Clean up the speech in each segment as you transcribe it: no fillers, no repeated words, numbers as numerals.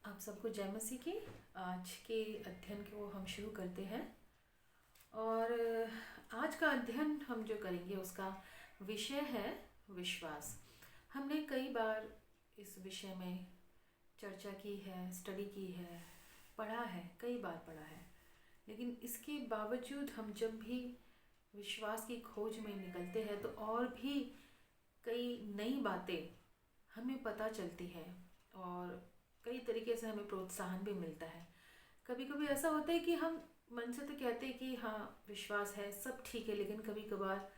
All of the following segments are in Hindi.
आप सबको जय मसीह की। आज के अध्ययन को हम शुरू करते हैं और आज का अध्ययन हम जो करेंगे उसका विषय है विश्वास। हमने कई बार इस विषय में चर्चा की है, स्टडी की है, पढ़ा है, कई बार पढ़ा है, लेकिन इसके बावजूद हम जब भी विश्वास की खोज में निकलते हैं तो और भी कई नई बातें हमें पता चलती हैं और कई तरीके से हमें प्रोत्साहन भी मिलता है। कभी कभी ऐसा होता है कि हम मन से तो कहते हैं कि हाँ विश्वास है, सब ठीक है, लेकिन कभी कभार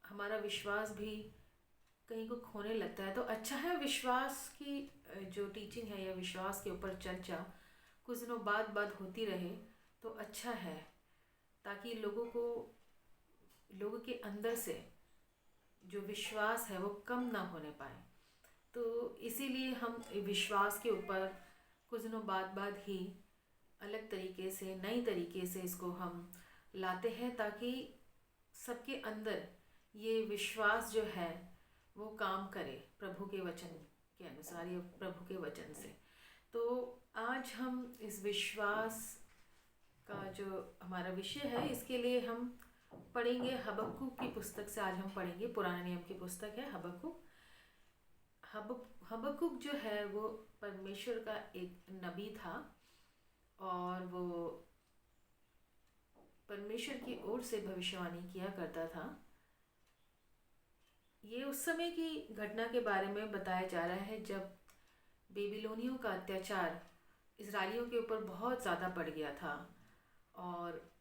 हमारा विश्वास भी कहीं को खोने लगता है। तो अच्छा है विश्वास की जो टीचिंग है या विश्वास के ऊपर चर्चा कुछ दिनों बाद होती रहे तो अच्छा है, ताकि लोगों के अंदर से जो विश्वास है वो कम ना होने पाए। तो इसीलिए हम विश्वास के ऊपर कुछ दिनों बाद ही अलग तरीके से, नई तरीके से इसको हम लाते हैं, ताकि सबके अंदर ये विश्वास जो है वो काम करे प्रभु के वचन के अनुसार या प्रभु के वचन से। तो आज हम इस विश्वास का जो हमारा विषय है इसके लिए हम पढ़ेंगे हबक्कुक की पुस्तक से। आज हम पढ़ेंगे, पुराने नियम की पुस्तक है हबक्कुक। हबक्कुक जो है वो परमेश्वर का एक नबी था और वो परमेश्वर की ओर से भविष्यवाणी किया करता था। ये उस समय की घटना के बारे में बताया जा रहा है जब बेबीलोनियों का अत्याचार इजरायलियों के ऊपर बहुत ज़्यादा पड़ गया था और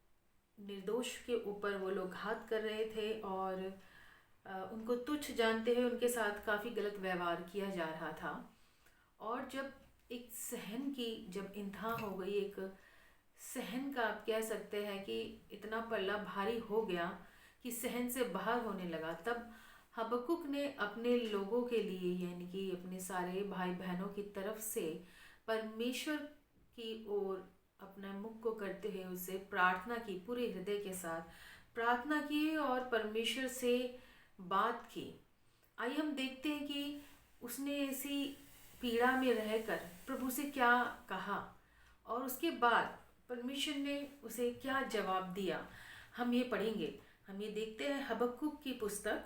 निर्दोष के ऊपर वो लोग घात कर रहे थे और उनको तुच्छ जानते हुए उनके साथ काफ़ी गलत व्यवहार किया जा रहा था। और जब एक सहन की जब इंतहा हो गई, एक सहन का आप कह सकते हैं कि इतना पल्ला भारी हो गया कि सहन से बाहर होने लगा, तब हबक्कुक ने अपने लोगों के लिए यानी कि अपने सारे भाई बहनों की तरफ से परमेश्वर की ओर अपने मुख को करते हुए उससे प्रार्थना की, पूरे हृदय के साथ प्रार्थना की और परमेश्वर से बात की। आइए हम देखते हैं कि उसने ऐसी पीड़ा में रहकर प्रभु से क्या कहा और उसके बाद परमेश्वर ने उसे क्या जवाब दिया। हम ये पढ़ेंगे, हम ये देखते हैं हबक्कुक की पुस्तक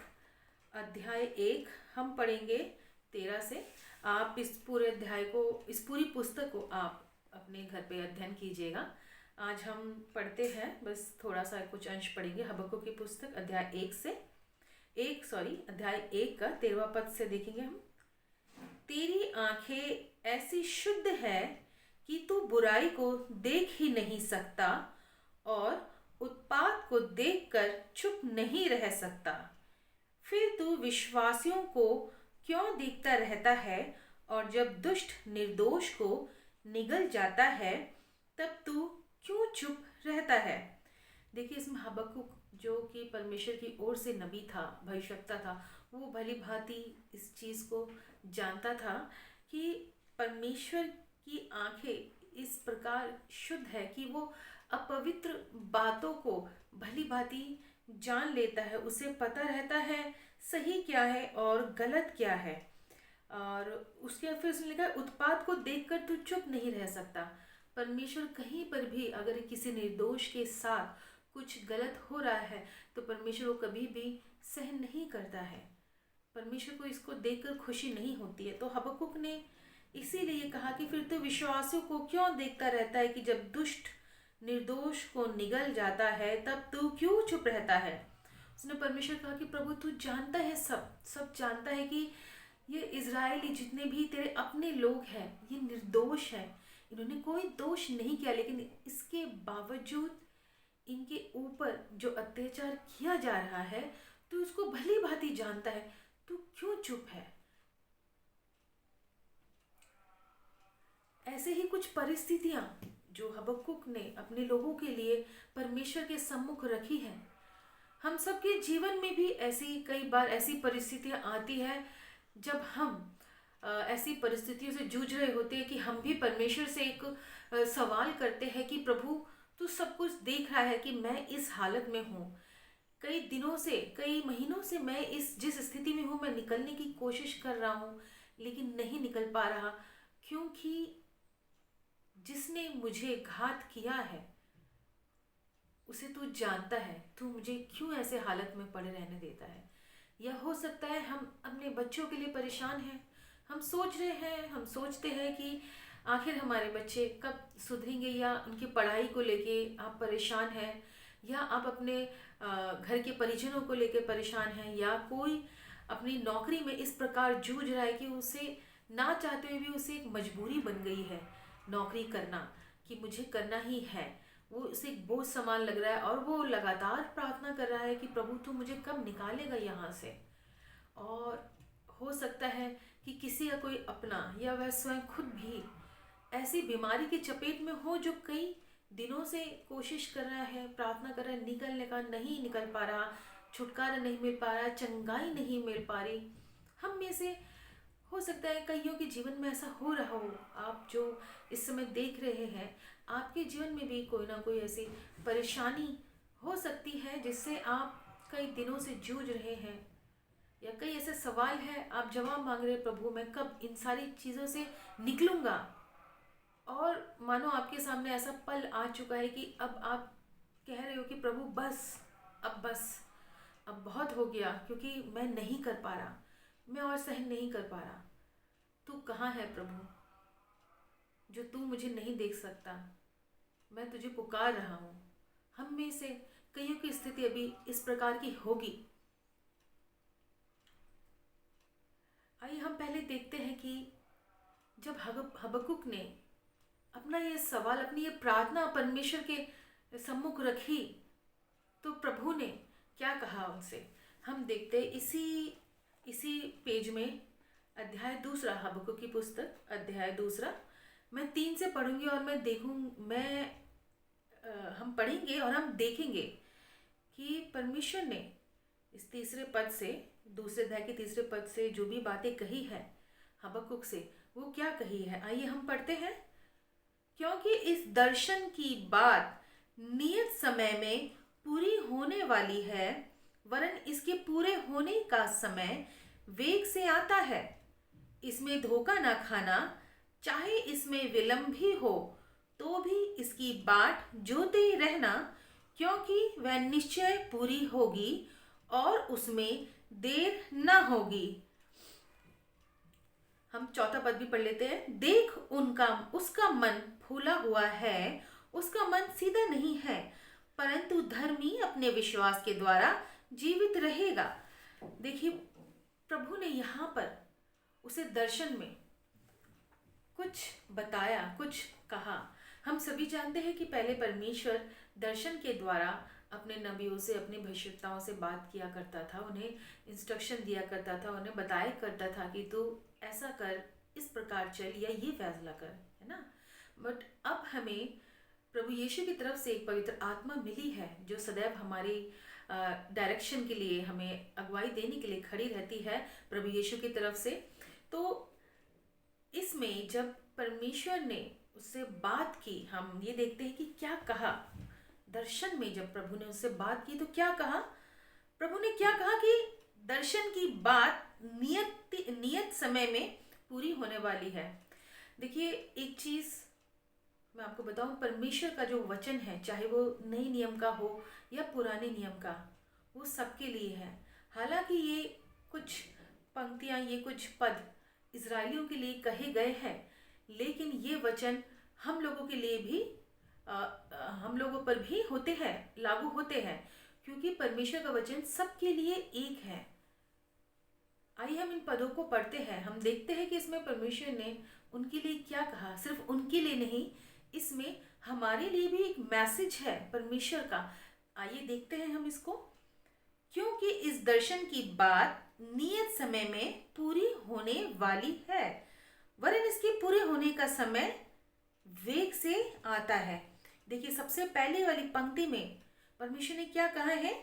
अध्याय 1। हम पढ़ेंगे 13 से। आप इस पूरे अध्याय को, इस पूरी पुस्तक को आप अपने घर पे अध्ययन कीजिएगा। आज हम पढ़ते हैं, बस थोड़ा सा कुछ अंश पढ़ेंगे हबक्कुक की पुस्तक अध्याय 1 का 13वां पद से देखेंगे हम। तेरी आंखें ऐसी शुद्ध है कि तू बुराई को देख ही नहीं सकता और उत्पात को देखकर चुप नहीं रह सकता। फिर तू विश्वासियों को क्यों देखता रहता है और जब दुष्ट निर्दोष को निगल जाता है तब तू क्यों चुप रहता है। देखिए, इसमें हबक्कुक जो कि परमेश्वर की ओर से नबी था, भविष्यवक्ता था, वो भली भांति इस चीज़ को जानता था कि परमेश्वर की आंखें इस प्रकार शुद्ध है कि वो अपवित्र बातों को भली भांति जान लेता है, उसे पता रहता है सही क्या है और गलत क्या है। और उसके फिर उसने लिखा उत्पात को देखकर तू चुप नहीं रह सकता। परमेश्वर कहीं पर भी अगर किसी निर्दोष के साथ कुछ गलत हो रहा है तो परमेश्वर को कभी भी सहन नहीं करता है। परमेश्वर को इसको देखकर खुशी नहीं होती है। तो हबक्कुक ने इसीलिए कहा कि फिर तो विश्वासियों को क्यों देखता रहता है कि जब दुष्ट निर्दोष को निगल जाता है तब तू क्यों चुप रहता है। उसने परमेश्वर कहा कि प्रभु तू जानता है, सब जानता है कि ये इजरायली जितने भी तेरे अपने लोग हैं ये निर्दोष हैं, इन्होंने कोई दोष नहीं किया, लेकिन इसके बावजूद इनके ऊपर जो अत्याचार किया जा रहा है तो उसको भली भांति जानता है, तू क्यों चुप है। ऐसे ही कुछ परिस्थितियां जो हबक्कुक ने अपने लोगों के लिए परमेश्वर के सम्मुख रखी हैं। हम सबके जीवन में भी ऐसी कई बार ऐसी परिस्थितियां आती है जब हम ऐसी परिस्थितियों से जूझ रहे होते हैं कि हम भी परमेश्वर से एक सवाल करते हैं कि प्रभु तू सब कुछ देख रहा है कि मैं इस हालत में हूँ, कई दिनों से, कई महीनों से मैं इस जिस स्थिति में हूँ मैं निकलने की कोशिश कर रहा हूँ लेकिन नहीं निकल पा रहा, क्योंकि जिसने मुझे घात किया है उसे तू जानता है, तू मुझे क्यों ऐसे हालत में पड़े रहने देता है। या हो सकता है हम अपने बच्चों के लिए परेशान हैं। हम सोच रहे हैं, हम सोचते हैं कि आखिर हमारे बच्चे कब सुधरेंगे, या उनकी पढ़ाई को लेके आप परेशान हैं, या आप अपने घर के परिजनों को लेके परेशान हैं, या कोई अपनी नौकरी में इस प्रकार जूझ रहा है कि उसे ना चाहते हुए भी उसे एक मजबूरी बन गई है नौकरी करना, कि मुझे करना ही है। वो उसे एक बोझ समान लग रहा है और वो लगातार प्रार्थना कर रहा है कि प्रभु तू मुझे कब निकालेगा यहाँ से। और हो सकता है कि किसी का कोई अपना या वह स्वयं खुद भी ऐसी बीमारी की चपेट में हो जो कई दिनों से कोशिश कर रहा है, प्रार्थना कर रहा है, निकलने का, नहीं निकल पा रहा, छुटकारा नहीं मिल पा रहा, चंगाई नहीं मिल पा रही। हम में से हो सकता है कईयों के जीवन में ऐसा हो रहा हो। आप जो इस समय देख रहे हैं, आपके जीवन में भी कोई ना कोई ऐसी परेशानी हो सकती है जिससे आप कई दिनों से जूझ रहे हैं, या कई ऐसे सवाल हैं आप जवाब मांग रहे हैं, प्रभु मैं कब इन सारी चीज़ों से निकलूंगा। और मानो आपके सामने ऐसा पल आ चुका है कि अब आप कह रहे हो कि प्रभु बस, अब बस, अब बहुत हो गया, क्योंकि मैं नहीं कर पा रहा, मैं और सहन नहीं कर पा रहा। तू कहाँ है प्रभु, जो तू मुझे नहीं देख सकता? मैं तुझे पुकार रहा हूँ। हम में से कईयों की स्थिति अभी इस प्रकार की होगी। आइए हम पहले देखते हैं कि जब हबक्कुक ने अपना ये सवाल, अपनी ये प्रार्थना परमेश्वर के सम्मुख रखी, तो प्रभु ने क्या कहा उनसे। हम देखते हैं इसी पेज में, अध्याय दूसरा, हबक्कुक की पुस्तक अध्याय दूसरा। मैं 3 से पढ़ूंगी और मैं देखूं मैं हम पढ़ेंगे और हम देखेंगे कि परमेश्वर ने इस तीसरे पद से, दूसरे अध्याय के तीसरे पद से जो भी बातें कही है हबक्कुक से, वो क्या कही है। आइए हम पढ़ते हैं। क्योंकि इस दर्शन की बात नियत समय में पूरी होने वाली है, वरन इसके पूरे होने का समय वेग से आता है। इसमें धोखा न खाना, चाहे इसमें विलंब भी हो तो भी इसकी बाट जोते रहना, क्योंकि वह निश्चय पूरी होगी और उसमें देर न होगी। हम चौथा पद भी पढ़ लेते हैं। देख उसका मन फूला हुआ है, उसका मन सीधा नहीं है, परंतु धर्मी अपने विश्वास के द्वारा जीवित रहेगा। देखिए प्रभु ने यहाँ पर उसे दर्शन में कुछ बताया, कुछ कहा। हम सभी जानते हैं कि पहले परमेश्वर दर्शन के द्वारा अपने नबियों से, अपने भविष्यवक्ताओं से बात किया करता था, उन्हें इंस्ट्रक्शन दिया करता था, उन्हें बताया करता था कि तू ऐसा कर, इस प्रकार चल, या ये फैसला कर, है ना। बट अब हमें प्रभु यीशु की तरफ से एक पवित्र आत्मा मिली है जो सदैव हमारी डायरेक्शन के लिए, हमें अगुवाई देने के लिए खड़ी रहती है, प्रभु यीशु की तरफ से। तो इसमें जब परमेश्वर ने उससे बात की, हम ये देखते हैं कि क्या कहा। दर्शन में जब प्रभु ने उससे बात की तो क्या कहा। प्रभु ने क्या कहा कि दर्शन की बात नियत समय में पूरी होने वाली है। देखिए एक चीज मैं आपको बताऊं, परमेश्वर का जो वचन है, चाहे वो नए नियम का हो या पुराने नियम का, वो सबके लिए है। हालांकि ये कुछ पंक्तियां, ये कुछ पद इजरायलियों के लिए कहे गए हैं, लेकिन ये वचन हम लोगों के लिए भी हम लोगों पर भी होते हैं, लागू होते हैं, क्योंकि परमेश्वर का वचन सबके लिए एक है। आइए हम इन पदों को पढ़ते हैं। हम देखते हैं कि इसमें परमेश्वर ने उनके लिए क्या कहा। सिर्फ उनके लिए नहीं, इसमें हमारे लिए भी एक मैसेज है परमेश्वर का। आइए देखते हैं हम इसको। क्योंकि इस दर्शन की बात नियत समय में पूरी होने वाली है, वरन इसके पूरे होने का समय वेग से आता है। देखिए सबसे पहले वाली पंक्ति में परमेश्वर ने क्या कहा है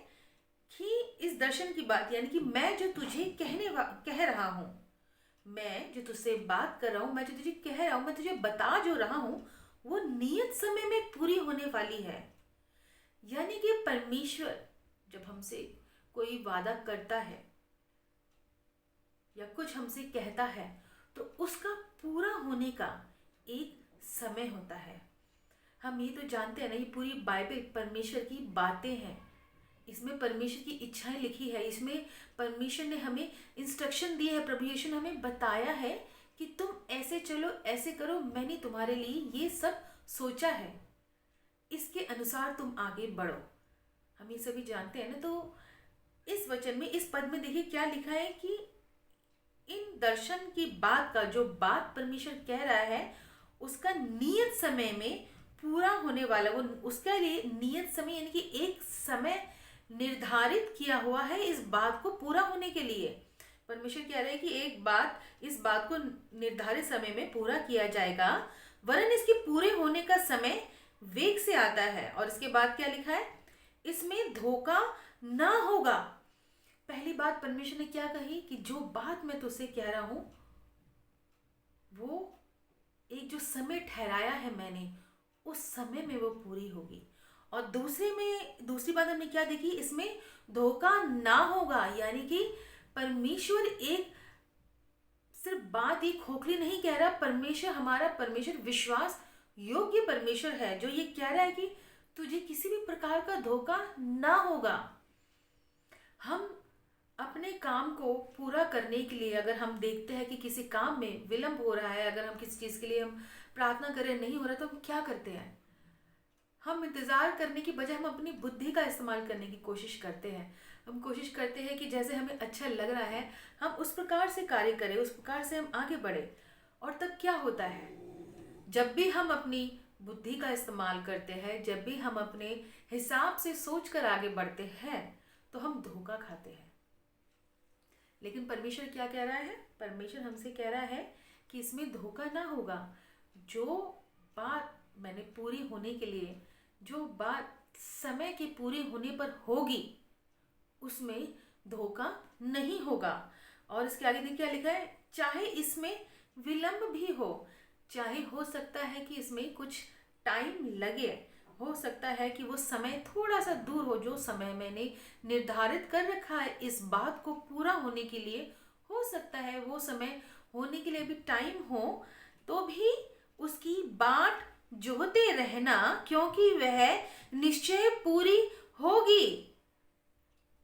कि इस दर्शन की बात, यानी कि मैं जो तुझे कह रहा हूं, मैं जो तुझसे बात कर रहा हूं, मैं जो तुझे कह रहा हूं, मैं तुझे बता जो रहा हूं, वो नियत समय में पूरी होने वाली है। यानी कि परमेश्वर जब हमसे कोई वादा करता है या कुछ हमसे कहता है, तो उसका पूरा होने का एक समय होता है। हम ये तो जानते हैं ना, ये पूरी बाइबल परमेश्वर की बातें हैं, इसमें परमेश्वर की इच्छाएं लिखी है, इसमें परमेश्वर ने हमें इंस्ट्रक्शन दिए है, प्रभु यीशु ने हमें बताया है कि तुम ऐसे चलो, ऐसे करो, मैंने तुम्हारे लिए ये सब सोचा है, इसके अनुसार तुम आगे बढ़ो। हम ये सभी जानते हैं ना। तो इस वचन में, इस पद में देखिए क्या लिखा है कि इन दर्शन की बात का, जो बात परमेश्वर कह रहा है, उसका नियत समय में पूरा होने वाला, वो उसके लिए नियत समय यानी कि एक समय निर्धारित किया हुआ है इस बात को पूरा होने के लिए। परमेश्वर कह रहे हैं कि एक बात, इस बात को निर्धारित समय में पूरा किया जाएगा, वरन इसके पूरे होने का समय वेग से आता है। और इसके बाद क्या लिखा है, इसमें धोखा ना होगा। पहली बात परमेश्वर ने क्या कही कि जो बात मैं तुझसे कह रहा हूं, वो एक जो समय ठहराया है मैंने, उस समय में वो पूरी होगी। और दूसरी बात हमने क्या देखी, इसमें धोखा ना होगा, यानी कि परमेश्वर एक सिर्फ बात ही खोखली नहीं कह रहा। परमेश्वर, हमारा परमेश्वर विश्वास योग्य परमेश्वर है, जो ये कह रहा है कि तुझे किसी भी प्रकार का धोखा ना होगा। हम अपने काम को पूरा करने के लिए, अगर हम देखते हैं कि किसी काम में विलंब हो रहा है, अगर हम किसी चीज़ के लिए हम प्रार्थना करें नहीं हो रहा, तो हम क्या करते हैं, हम इंतज़ार करने की बजाय हम अपनी बुद्धि का इस्तेमाल करने की कोशिश करते हैं। हम कोशिश करते हैं कि जैसे हमें अच्छा लग रहा है हम उस प्रकार से कार्य करें, उस प्रकार से हम आगे बढ़े। और तब क्या होता है, जब भी हम अपनी बुद्धि का इस्तेमाल करते हैं, जब भी हम अपने हिसाब से सोच कर आगे बढ़ते हैं, तो हम धोखा खाते हैं। लेकिन परमेश्वर क्या कह रहा है, परमेश्वर हमसे कह रहा है कि इसमें धोखा ना होगा। जो बात मैंने पूरी होने के लिए, जो बात समय के पूरी होने पर होगी, उसमें धोखा नहीं होगा। और इसके आगे देखिए क्या लिखा है, चाहे इसमें विलंब भी हो, चाहे हो सकता है कि इसमें कुछ टाइम लगे, हो सकता है कि वो समय थोड़ा सा दूर हो, जो समय मैंने निर्धारित कर रखा है इस बात को पूरा होने के लिए, हो सकता है वो समय होने के लिए भी टाइम हो, तो भी उसकी बाट जोहते रहना, क्योंकि वह निश्चय पूरी होगी।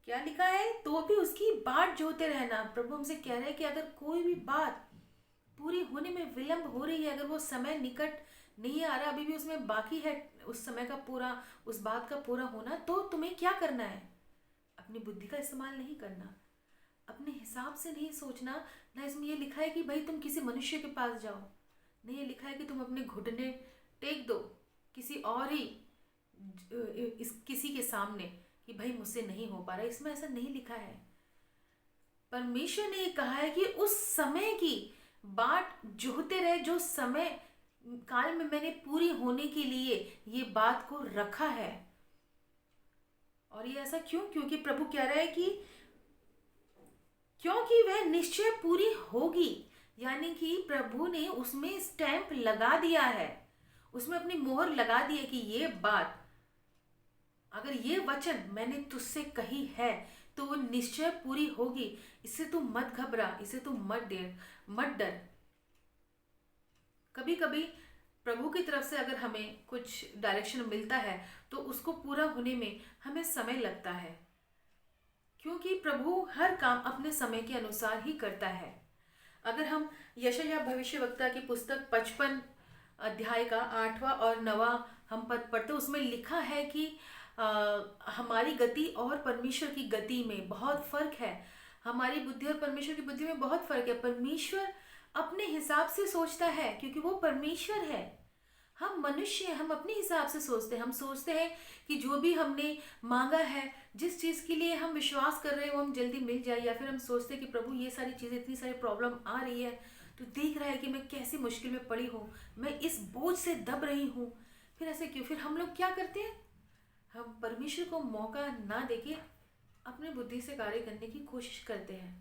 क्या लिखा है, तो भी उसकी बाट जोहते रहना। प्रभु हमसे कह रहे हैं कि अगर कोई भी बात पूरी होने में विलंब हो रही है, अगर वो समय निकट नहीं आ रहा, अभी भी उसमें बाकी है उस समय का पूरा, उस बात का पूरा होना, तो तुम्हें क्या करना है, अपनी बुद्धि का इस्तेमाल नहीं करना, अपने हिसाब से नहीं सोचना। ना इसमें ये लिखा है कि भाई तुम किसी मनुष्य के पास जाओ, नहीं ये लिखा है कि तुम अपने घुटने टेक दो किसी और ही किसी के सामने कि भाई मुझसे नहीं हो पा रहा। इसमें ऐसा नहीं लिखा है। परमेश्वर ने कहा है कि उस समय की बाट जोहते रहे, जो समय काल में मैंने पूरी होने के लिए ये बात को रखा है। और ये ऐसा क्यों, क्योंकि प्रभु कह रहा है कि क्योंकि वह निश्चय पूरी होगी, यानी कि प्रभु ने उसमें स्टैंप लगा दिया है, उसमें अपनी मोहर लगा दी है कि ये बात, अगर ये वचन मैंने तुझसे कही है तो वो निश्चय पूरी होगी। इससे तू मत घबरा, इससे तू मत डर। कभी कभी प्रभु की तरफ से अगर हमें कुछ डायरेक्शन मिलता है तो उसको पूरा होने में हमें समय लगता है, क्योंकि प्रभु हर काम अपने समय के अनुसार ही करता है। अगर हम यशायाह भविष्यवक्ता की पुस्तक 55 अध्याय का 8वां और 9वां हम पद पढ़ते, उसमें लिखा है कि हमारी गति और परमेश्वर की गति में बहुत फर्क है, हमारी बुद्धि और परमेश्वर की बुद्धि में बहुत फर्क है। परमेश्वर अपने हिसाब से सोचता है क्योंकि वो परमेश्वर है। हम मनुष्य हैं, हम अपने हिसाब से सोचते हैं। हम सोचते हैं कि जो भी हमने मांगा है, जिस चीज़ के लिए हम विश्वास कर रहे हैं वो हम जल्दी मिल जाए, या फिर हम सोचते हैं कि प्रभु ये सारी चीज़ें, इतनी सारी प्रॉब्लम आ रही है, तो देख रहा है कि मैं कैसी मुश्किल में पड़ी हूँ, मैं इस बोझ से दब रही हूँ, फिर ऐसे क्यों। फिर हम लोग क्या करते हैं, हम परमेश्वर को मौका ना देके अपने बुद्धि से कार्य करने की कोशिश करते हैं।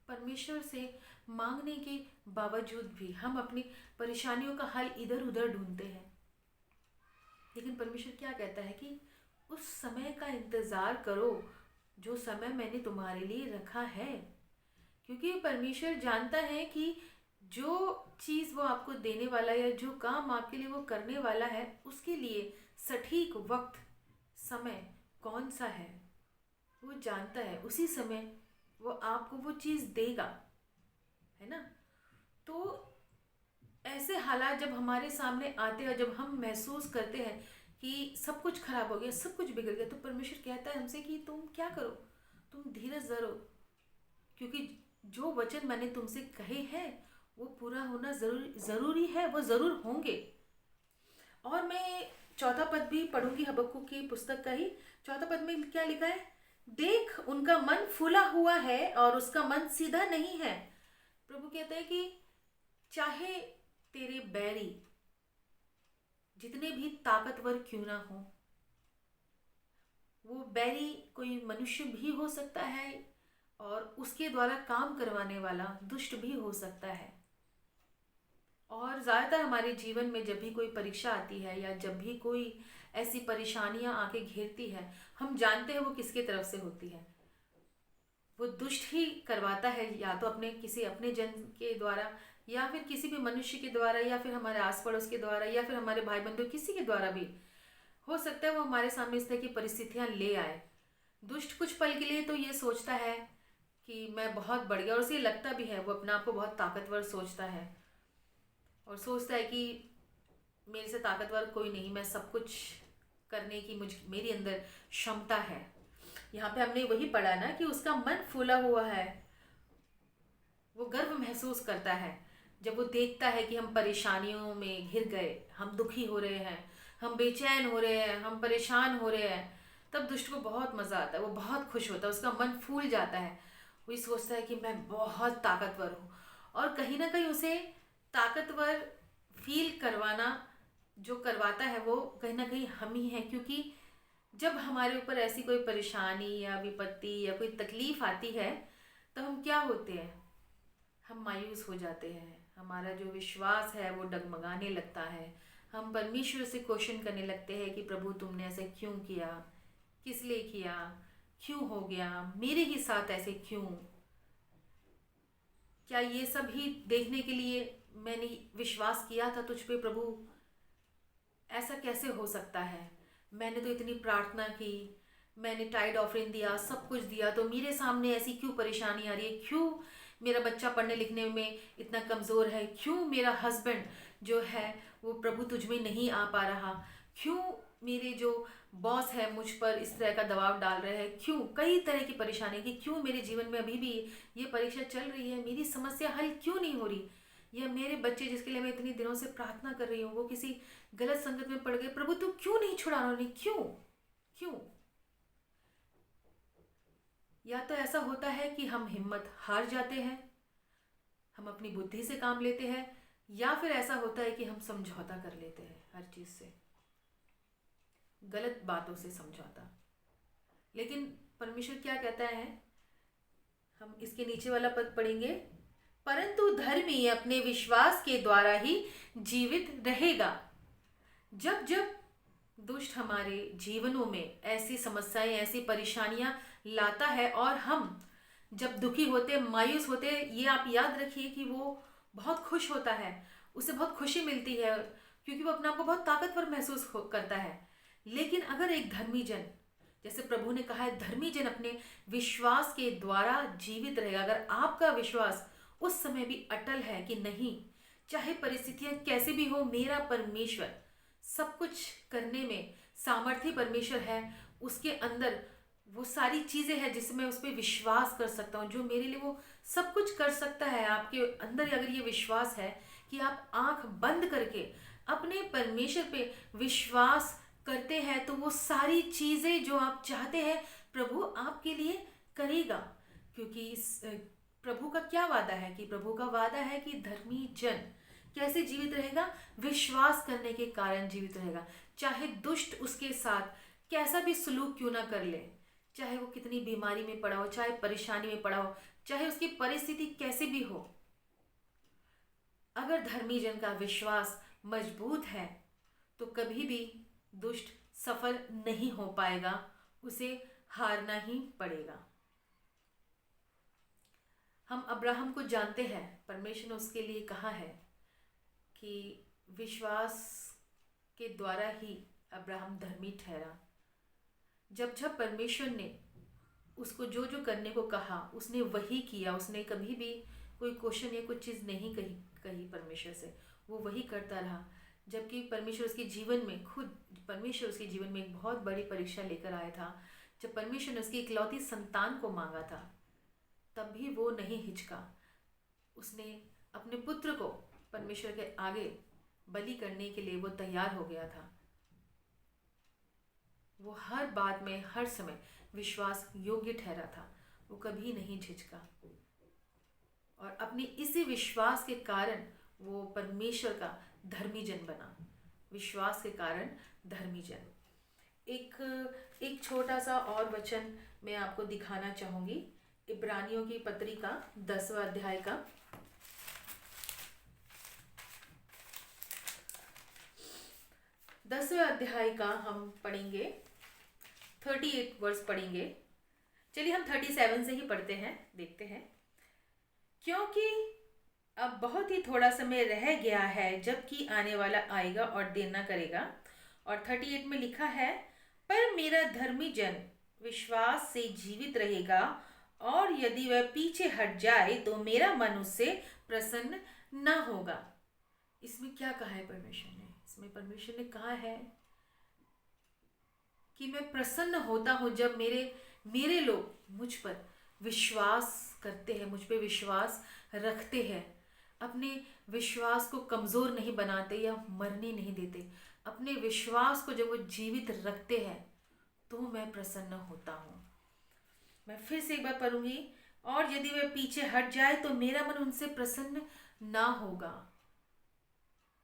परमेश्वर से मांगने के बावजूद भी हम अपनी परेशानियों का हल इधर उधर ढूंढते हैं। लेकिन परमेश्वर क्या कहता है कि उस समय का इंतज़ार करो जो समय मैंने तुम्हारे लिए रखा है, क्योंकि परमेश्वर जानता है कि जो चीज़ वो आपको देने वाला है या जो काम आपके लिए वो करने वाला है, उसके लिए सटीक वक्त, समय कौन सा है वो जानता है। उसी समय वो आपको वो चीज़ देगा, है ना। तो ऐसे हालात जब हमारे सामने आते हैं, जब हम महसूस करते हैं कि सब कुछ खराब हो गया, सब कुछ बिगड़ गया, तो परमेश्वर कहता है हमसे कि तुम क्या करो, तुम धीरज धरो, क्योंकि जो वचन मैंने तुमसे कहे हैं वो पूरा होना ज़रूरी है, वो ज़रूर होंगे। और मैं चौथा पद भी पढ़ूंगी, हबक्कुक की पुस्तक का ही। चौथा पद में क्या लिखा है? देख, उनका मन फूला हुआ है और उसका मन सीधा नहीं है। प्रभु कहते हैं कि चाहे तेरे बैरी जितने भी ताकतवर क्यों ना हो, वो बैरी कोई मनुष्य भी हो सकता है और उसके द्वारा काम करवाने वाला दुष्ट भी हो सकता है। और ज़्यादातर हमारे जीवन में जब भी कोई परीक्षा आती है या जब भी कोई ऐसी परेशानियां आके घेरती है, हम जानते हैं वो किसके तरफ से होती है। वो दुष्ट ही करवाता है, या तो किसी अपने जन के द्वारा, या फिर किसी भी मनुष्य के द्वारा, या फिर हमारे आस पड़ोस के द्वारा, या फिर हमारे भाई बंधु किसी के द्वारा भी हो सकता है वो हमारे सामने इस तरह की परिस्थितियां ले आए। दुष्ट कुछ पल के लिए तो ये सोचता है कि मैं बहुत बढ़ गया, और उसे लगता भी है, वो अपने आप को बहुत ताकतवर सोचता है और सोचता है कि मेरे से ताकतवर कोई नहीं, मैं सब कुछ करने की मेरी अंदर क्षमता है। यहाँ पे हमने वही पढ़ा ना कि उसका मन फूला हुआ है, वो गर्व महसूस करता है जब वो देखता है कि हम परेशानियों में घिर गए, हम दुखी हो रहे हैं, हम बेचैन हो रहे हैं, हम परेशान हो रहे हैं। तब दुष्ट को बहुत मज़ा आता है, वो बहुत खुश होता है, उसका मन फूल जाता है। वो ये सोचता है कि मैं बहुत ताकतवर हूँ। और कहीं ना कहीं उसे ताकतवर फील करवाना, जो करवाता है वो कहीं ना कहीं हम ही हैं, क्योंकि जब हमारे ऊपर ऐसी कोई परेशानी या विपत्ति या कोई तकलीफ आती है, तो हम क्या होते हैं? हम मायूस हो जाते हैं, हमारा जो विश्वास है वो डगमगाने लगता है। हम परमेश्वर से क्वेश्चन करने लगते हैं कि प्रभु तुमने ऐसे क्यों किया, किस लिए किया, क्यों हो गया, मेरे ही साथ ऐसे क्यों, क्या ये सब ही देखने के लिए मैंने विश्वास किया था तुझ पे प्रभु, ऐसा कैसे हो सकता है? मैंने तो इतनी प्रार्थना की, मैंने टाइड ऑफरिंग दिया, सब कुछ दिया, तो मेरे सामने ऐसी क्यों परेशानी आ रही है? क्यों मेरा बच्चा पढ़ने लिखने में इतना कमज़ोर है? क्यों मेरा हस्बैंड जो है वो प्रभु तुझ में नहीं आ पा रहा? क्यों मेरे जो बॉस है मुझ पर इस तरह का दबाव डाल रहे हैं? क्यों कई तरह की परेशानी की, क्यों मेरे जीवन में अभी भी ये परीक्षा चल रही है, मेरी समस्या हल क्यों नहीं हो रही? या मेरे बच्चे जिसके लिए मैं इतनी दिनों से प्रार्थना कर रही हूँ वो किसी गलत संगत में पड़ गए, प्रभु तू क्यों नहीं छुड़ा रहा? क्यों? क्यों? या तो ऐसा होता है कि हम हिम्मत हार जाते हैं, हम अपनी बुद्धि से काम लेते हैं, या फिर ऐसा होता है कि हम समझौता कर लेते हैं हर चीज से, गलत बातों से समझौता। लेकिन परमेश्वर क्या कहता है? हम इसके नीचे वाला पद पढ़ेंगे, परंतु धर्मी अपने विश्वास के द्वारा ही जीवित रहेगा। जब जब दुष्ट हमारे जीवनों में ऐसी समस्याएं, ऐसी परेशानियां लाता है और हम जब दुखी होते, मायूस होते, ये आप याद रखिए कि वो बहुत खुश होता है, उसे बहुत खुशी मिलती है, क्योंकि वो अपने आप को बहुत ताकतवर महसूस करता है। लेकिन अगर एक धर्मी जन, जैसे प्रभु ने कहा है, धर्मी जन अपने विश्वास के द्वारा जीवित रहेगा। अगर आपका विश्वास उस समय भी अटल है कि नहीं, चाहे परिस्थितियां कैसे भी हो, मेरा परमेश्वर सब कुछ करने में सामर्थ्य परमेश्वर है, उसके अंदर वो सारी चीज़ें हैं जिससे मैं उस पर विश्वास कर सकता हूँ, जो मेरे लिए वो सब कुछ कर सकता है। आपके अंदर अगर ये विश्वास है कि आप आंख बंद करके अपने परमेश्वर पे विश्वास करते हैं, तो वो सारी चीज़ें जो आप चाहते हैं प्रभु आपके लिए करेगा। क्योंकि इस प्रभु का क्या वादा है? कि प्रभु का वादा है कि धर्मी जन कैसे जीवित रहेगा? विश्वास करने के कारण जीवित रहेगा। चाहे दुष्ट उसके साथ कैसा भी सलूक क्यों ना कर ले, चाहे वो कितनी बीमारी में पड़ा हो, चाहे परेशानी में पड़ा हो, चाहे उसकी परिस्थिति कैसे भी हो, अगर धर्मी जन का विश्वास मजबूत है तो कभी भी दुष्ट सफल नहीं हो पाएगा, उसे हारना ही पड़ेगा। हम अब्राहम को जानते हैं, परमेश्वर ने उसके लिए कहा है कि विश्वास के द्वारा ही अब्राहम धर्मी ठहरा। जब जब परमेश्वर ने उसको जो जो करने को कहा उसने वही किया। उसने कभी भी कोई क्वेश्चन या कुछ चीज़ नहीं कही परमेश्वर से, वो वही करता रहा। जबकि परमेश्वर उसके जीवन में परमेश्वर उसके जीवन में एक बहुत बड़ी परीक्षा लेकर आया था। जब परमेश्वर ने उसकी इकलौती संतान को मांगा था, तब भी वो नहीं हिचका। उसने अपने पुत्र को परमेश्वर के आगे बलि करने के लिए वो तैयार हो गया था। वो हर बात में, हर समय विश्वास योग्य ठहरा था। वो कभी नहीं झिझका और अपने इसी विश्वास के कारण वो परमेश्वर का धर्मी जन बना। विश्वास के कारण धर्मी जन। एक छोटा सा और वचन मैं आपको दिखाना चाहूँगी। इब्रानियों की पत्री का 10वां अध्याय का 10वें अध्याय का हम पढ़ेंगे 38 वर्स पढ़ेंगे। चलिए हम 37 से ही पढ़ते हैं, देखते हैं। क्योंकि अब बहुत ही थोड़ा समय रह गया है, जबकि आने वाला आएगा और देर न करेगा। और 38 में लिखा है, पर मेरा धर्मी जन विश्वास से जीवित रहेगा, और यदि वह पीछे हट जाए तो मेरा मन उससे प्रसन्न न होगा। इसमें क्या कहा है परमेश्वर ने? इसमें परमेश्वर ने कहा है कि मैं प्रसन्न होता हूँ जब मेरे लोग मुझ पर विश्वास करते हैं, मुझ पे विश्वास रखते हैं, अपने विश्वास को कमज़ोर नहीं बनाते या मरने नहीं देते। अपने विश्वास को जब वो जीवित रखते हैं तो मैं प्रसन्न होता हूँ। मैं फिर से एक बार पढ़ूंगी। और यदि वह पीछे हट जाए तो मेरा मन उनसे प्रसन्न ना होगा।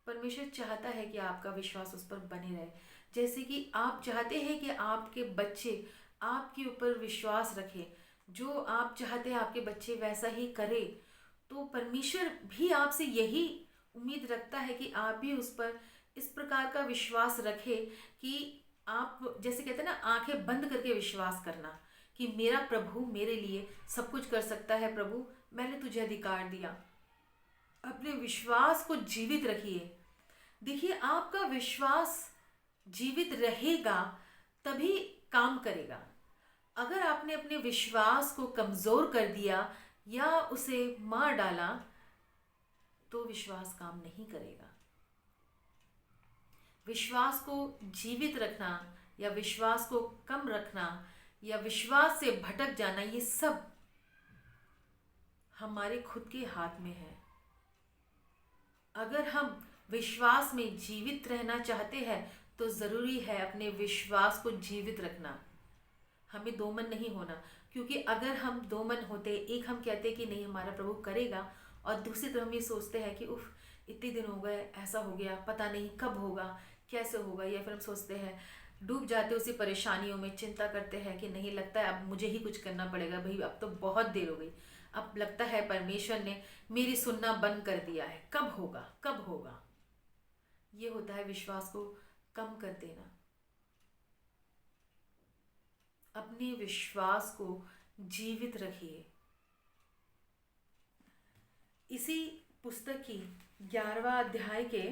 परमेश्वर चाहता है कि आपका विश्वास उस पर बने रहे, जैसे कि आप चाहते हैं कि आपके बच्चे आपके ऊपर विश्वास रखें। जो आप चाहते हैं आपके बच्चे वैसा ही करें, तो परमेश्वर भी आपसे यही उम्मीद रखता है कि आप भी उस पर इस प्रकार का विश्वास रखें कि आप, जैसे कहते हैं ना, आंखें बंद करके विश्वास करना कि मेरा प्रभु मेरे लिए सब कुछ कर सकता है। प्रभु, मैंने तुझे अधिकार दिया। अपने विश्वास को जीवित रखिए। देखिए, आपका विश्वास जीवित रहेगा तभी काम करेगा। अगर आपने अपने विश्वास को कमज़ोर कर दिया या उसे मार डाला तो विश्वास काम नहीं करेगा। विश्वास को जीवित रखना या विश्वास को कम रखना या विश्वास से भटक जाना, ये सब हमारे खुद के हाथ में है। अगर हम विश्वास में जीवित रहना चाहते हैं तो ज़रूरी है अपने विश्वास को जीवित रखना। हमें दो मन नहीं होना, क्योंकि अगर हम दो मन होते, एक हम कहते कि नहीं हमारा प्रभु करेगा, और दूसरी तरफ हम ये सोचते हैं कि उफ इतने दिन हो गए, ऐसा हो गया, पता नहीं कब होगा, कैसे होगा। या फिर हम सोचते हैं, डूब जाते उसी परेशानियों में, चिंता करते हैं कि नहीं, लगता है अब मुझे ही कुछ करना पड़ेगा, भाई अब तो बहुत देर हो गई, अब लगता है परमेश्वर ने मेरी सुनना बंद कर दिया है, कब होगा कब होगा। ये होता है विश्वास को कम कर देना। अपने विश्वास को जीवित रखिए। इसी पुस्तक की 11वां अध्याय के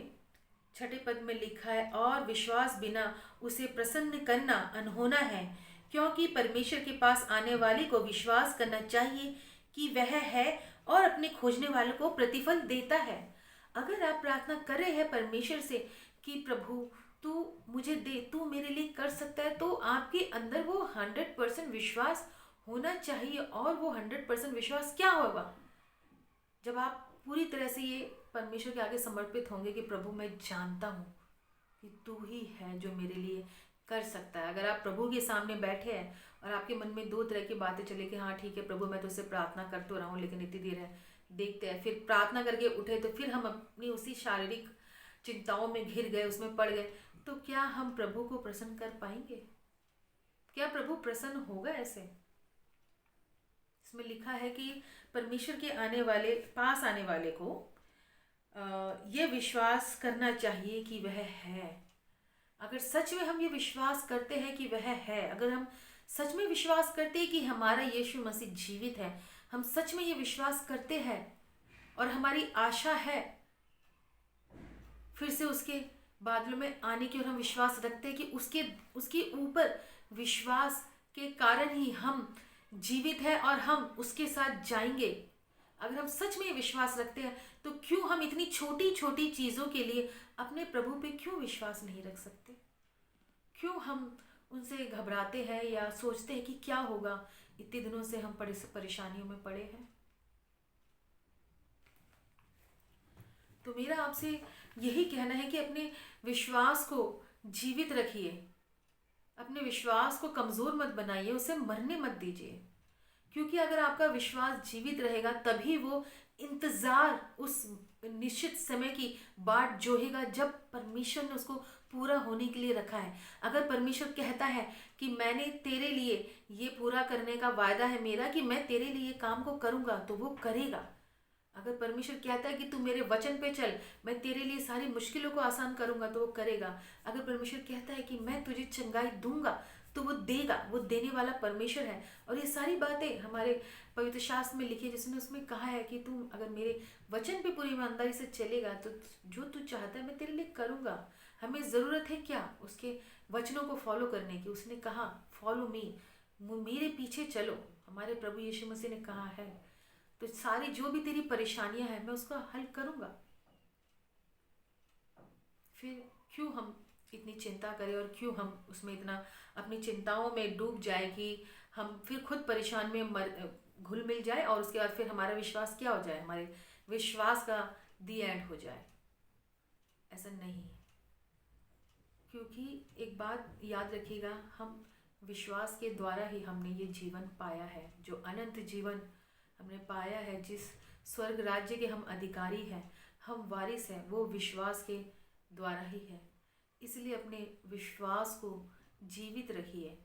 6 पद में लिखा है, और विश्वास बिना उसे प्रसन्न करना अनहोना है, क्योंकि परमेश्वर के पास आने वाले को विश्वास करना चाहिए कि वह है और अपने खोजने वालों को प्रतिफल देता है। अगर आप प्रार्थना कर रहे हैं परमेश्वर से कि प्रभु तू मुझे दे, तू मेरे लिए कर सकता है, तो आपके अंदर वो 100% विश्वास होना चाहिए। और वो 100% विश्वास क्या होगा? जब आप पूरी तरह से ये परमेश्वर के आगे समर्पित होंगे कि प्रभु मैं जानता हूँ कि तू ही है जो मेरे लिए कर सकता है। अगर आप प्रभु के सामने बैठे हैं और आपके मन में दो तरह की बातें चले कि हाँ ठीक है प्रभु, मैं तुझसे प्रार्थना कर तो रहा हूँ लेकिन इतनी देर है, देखते हैं, फिर प्रार्थना करके उठे तो फिर हम अपनी उसी शारीरिक चिंताओं में घिर गए, उसमें पड़ गए, तो क्या हम प्रभु को प्रसन्न कर पाएंगे? क्या प्रभु प्रसन्न होगा ऐसे? इसमें लिखा है कि परमेश्वर के पास आने वाले को ये विश्वास करना चाहिए कि वह है। अगर सच में हम ये विश्वास करते हैं कि वह है, अगर हम सच में विश्वास करते हैं कि हमारा यीशु मसीह जीवित है, हम सच में ये विश्वास करते हैं और हमारी आशा है फिर से उसके बादलों में आने की, और हम विश्वास रखते हैं कि उसके ऊपर विश्वास के कारण ही हम जीवित हैं और हम उसके साथ जाएंगे। अगर हम सच में ये विश्वास रखते हैं तो क्यों हम इतनी छोटी छोटी चीज़ों के लिए अपने प्रभु पे क्यों विश्वास नहीं रख सकते? क्यों हम उनसे घबराते हैं या सोचते हैं कि क्या होगा? इतने दिनों से हम परेशानियों में पड़े हैं। तो मेरा आपसे यही कहना है कि अपने विश्वास को जीवित रखिए, अपने विश्वास को कमज़ोर मत बनाइए, उसे मरने मत दीजिए। क्योंकि अगर आपका विश्वास जीवित रहेगा तभी वो इंतज़ार उस निश्चित समय की बाट जोहेगा जब परमेश्वर ने उसको पूरा होने के लिए रखा है। अगर परमेश्वर कहता है कि मैंने तेरे लिए ये पूरा करने का वायदा है मेरा कि मैं तेरे लिए काम को करूँगा, तो वो करेगा। अगर परमेश्वर कहता है कि तू मेरे वचन पे चल, मैं तेरे लिए सारी मुश्किलों को आसान करूँगा, तो वो करेगा। अगर परमेश्वर कहता है कि मैं तुझे चंगाई दूंगा, तो वो देगा। वो देने वाला परमेश्वर है। और ये सारी बातें हमारे पवित्र शास्त्र में लिखी है, जिसने उसमें कहा है कि तू अगर मेरे वचन पे पूरी ईमानदारी से चलेगा तो जो तू चाहता है मैं तेरे लिए करूँगा। हमें ज़रूरत है क्या? उसके वचनों को फॉलो करने की। उसने कहा फॉलो मी, मेरे पीछे चलो। हमारे प्रभु यीशु मसीह ने कहा है। तो सारी जो भी तेरी परेशानियां हैं मैं उसका हल करूँगा। फिर क्यों हम इतनी चिंता करें और क्यों हम उसमें इतना अपनी चिंताओं में डूब जाए कि हम फिर खुद परेशान में घुल मिल जाए और उसके बाद फिर हमारा विश्वास क्या हो जाए, हमारे विश्वास का दी एंड हो जाए। ऐसा नहीं। क्योंकि एक बात याद रखिएगा, हम विश्वास के द्वारा ही हमने ये जीवन पाया है, जो अनंत जीवन हमने पाया है, जिस स्वर्ग राज्य के हम अधिकारी हैं, हम वारिस हैं, वो विश्वास के द्वारा ही है। इसलिए अपने विश्वास को जीवित रखिए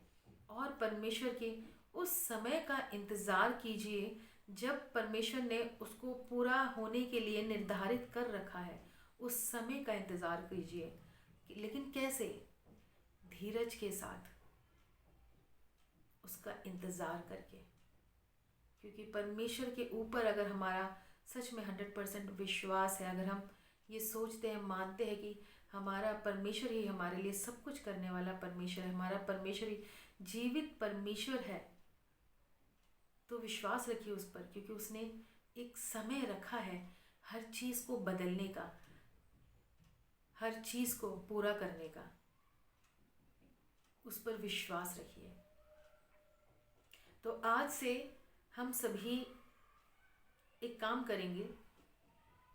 और परमेश्वर के उस समय का इंतज़ार कीजिए जब परमेश्वर ने उसको पूरा होने के लिए निर्धारित कर रखा है। उस समय का इंतज़ार कीजिए, लेकिन कैसे? धीरज के साथ उसका इंतज़ार करके। क्योंकि परमेश्वर के ऊपर अगर हमारा सच में 100% विश्वास है, अगर हम ये सोचते हैं, मानते हैं कि हमारा परमेश्वर ही हमारे लिए सब कुछ करने वाला परमेश्वर है, हमारा परमेश्वर ही जीवित परमेश्वर है, तो विश्वास रखिए उस पर। क्योंकि उसने एक समय रखा है हर चीज़ को बदलने का, हर चीज़ को पूरा करने का। उस पर विश्वास रखिए। तो आज से हम सभी एक काम करेंगे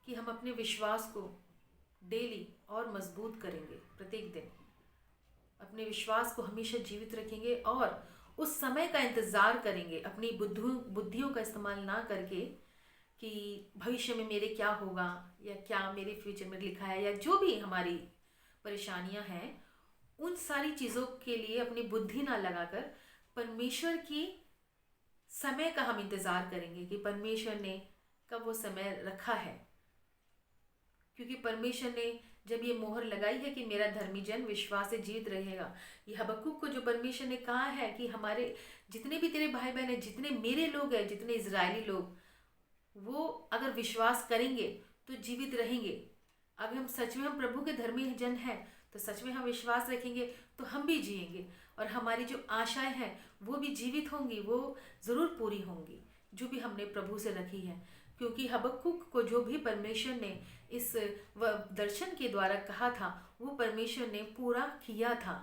कि हम अपने विश्वास को डेली और मजबूत करेंगे। प्रत्येक दिन अपने विश्वास को हमेशा जीवित रखेंगे और उस समय का इंतज़ार करेंगे, अपनी बुद्धियों का इस्तेमाल ना करके कि भविष्य में मेरे क्या होगा या क्या मेरे फ्यूचर में लिखा है, या जो भी हमारी परेशानियां हैं, उन सारी चीज़ों के लिए अपनी बुद्धि ना लगाकर परमेश्वर की समय का हम इंतज़ार करेंगे कि परमेश्वर ने कब वो समय रखा है। क्योंकि परमेश्वर ने जब ये मोहर लगाई है कि मेरा धर्मी जन विश्वास से जीवित रहेगा, ये हबक्कुक को जो परमेश्वर ने कहा है कि हमारे जितने भी तेरे भाई बहन हैं, जितने मेरे लोग हैं, जितने इजरायली लोग, वो अगर विश्वास करेंगे तो जीवित रहेंगे। अगर हम सच में हम प्रभु के धर्मी जन हैं तो सच में हम विश्वास रखेंगे तो हम भी जिएंगे और हमारी जो आशाएं हैं वो भी जीवित होंगी, वो ज़रूर पूरी होंगी जो भी हमने प्रभु से रखी है। क्योंकि हबक्कुक को जो भी परमेश्वर ने इस दर्शन के द्वारा कहा था वो परमेश्वर ने पूरा किया था।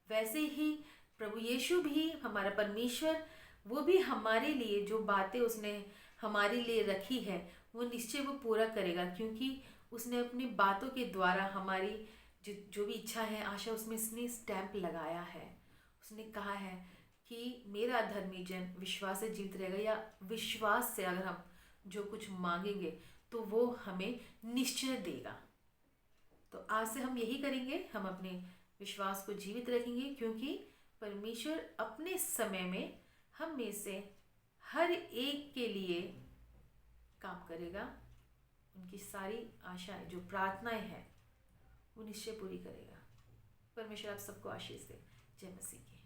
वैसे ही प्रभु यीशु भी हमारा परमेश्वर, वो भी हमारे लिए जो बातें उसने हमारे लिए रखी है वो निश्चय वो पूरा करेगा। क्योंकि उसने अपनी बातों के द्वारा हमारी जो भी इच्छा है, आशा, उसमें उसने स्टैंप लगाया है। उसने कहा है कि मेरा धर्मी जन विश्वास से जीवित रहेगा, या विश्वास से अगर हम जो कुछ मांगेंगे तो वो हमें निश्चय देगा। तो आज से हम यही करेंगे, हम अपने विश्वास को जीवित रखेंगे, क्योंकि परमेश्वर अपने समय में हम में से हर एक के लिए काम करेगा। उनकी सारी आशाएं, जो प्रार्थनाएं हैं, वो निश्चय पूरी करेगा। परमेश्वर आप सबको आशीष दे। जय मसीह की।